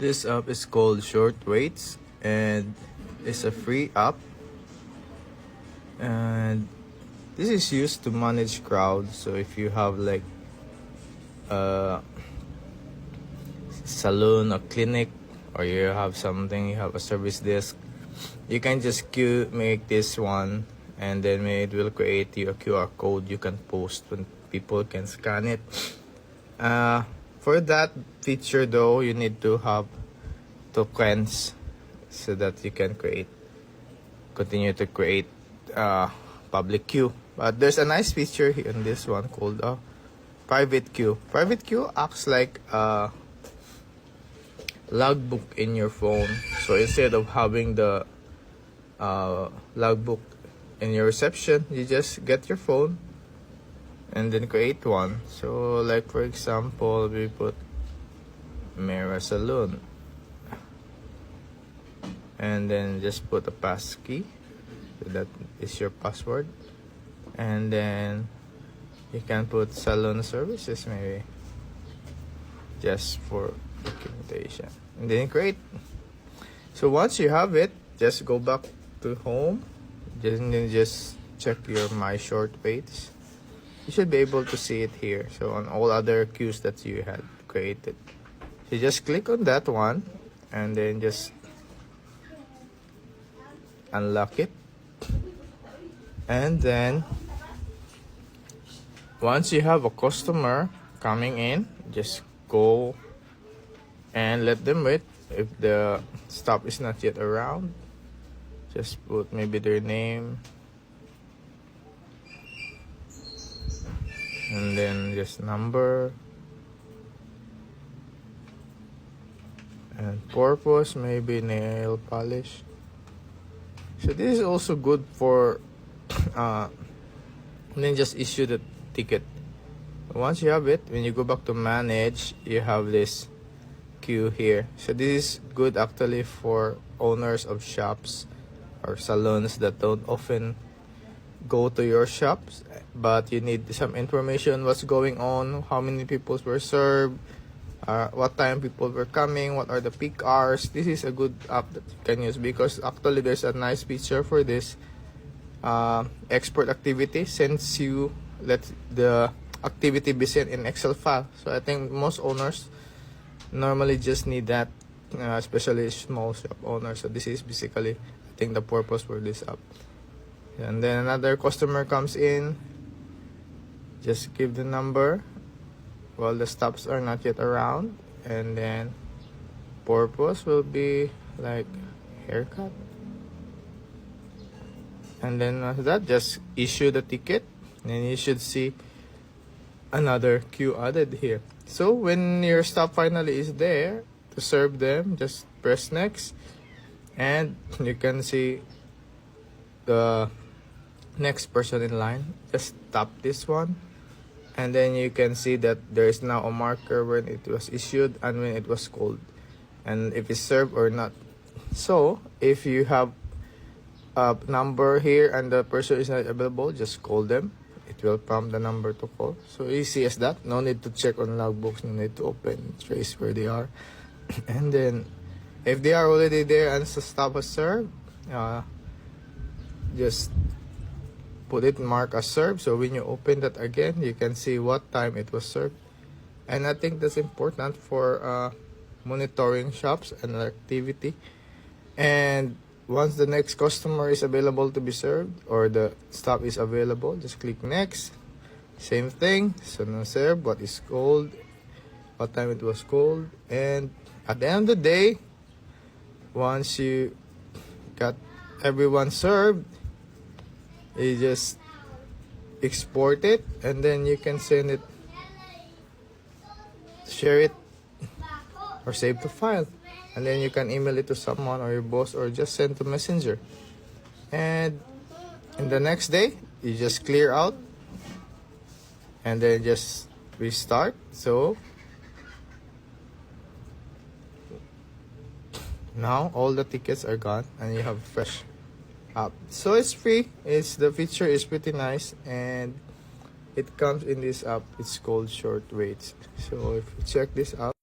This app is called Short Waits, and it's a free app, and this is used to manage crowds. So if you have like a salon or clinic, or you have something, you have a service desk, you can just make this one, and then it will create you a QR code you can post when people can scan it. For that feature though, you need to have tokens so that you can continue to create public queue. But there's a nice feature here in this one called private queue. Private queue acts like a logbook in your phone. So instead of having the logbook in your reception, you just get your phone and then create one. So like for example, we put Mera Salon, and then just put a pass key, so that is your password, and then you can put salon services maybe just for documentation, and then create. So once you have it, just go back to home, and then just check your My Short Waits. You should be able to see it here. So on all other queues that you had created, so just click on that one and then just unlock it. And then once you have a customer coming in, just go and let them wait. If the staff is not yet around, just put maybe their name, and then just number and purpose, maybe nail polish. So this is also good for and then just issue the ticket. Once you have it, when you go back to manage, you have this queue here. So this is good actually for owners of shops or salons that don't often go to your shops, but you need some information, what's going on, how many people were served, what time people were coming, what are the peak hours. This is a good app that you can use, because actually there's a nice feature for this export activity, since you let the activity be sent in Excel file. So I think most owners normally just need that, especially small shop owners. So this is basically, I think, the purpose for this app. And then another customer comes in, just give the number while the stops are not yet around, and then purpose will be like haircut, and then after that, just issue the ticket, and you should see another queue added here. So when your stop finally is there to serve them, just press next, and you can see the next person in line. Just tap this one, and then you can see that there is now a marker when it was issued and when it was called, and if it's served or not. So if you have a number here and the person is not available, just call them. It will prompt the number to call. So easy as that. No need to check on logbooks, no need to open, trace where they are. And then if they are already there and the stop has served, just put it mark as served. So when you open that again, you can see what time it was served. And I think that's important for monitoring shops and activity. And once the next customer is available to be served, or the stop is available, just click next. Same thing. So now serve, what is called, what time it was called. And at the end of the day, once you got everyone served, you just export it, and then you can send it, share it, or save the file, and then you can email it to someone or your boss, or just send to Messenger. And in the next day, you just clear out and then just restart. So now all the tickets are gone and you have fresh app. So it's free. The feature is pretty nice, and it comes in this app. It's called Short Waits. So if you check this out,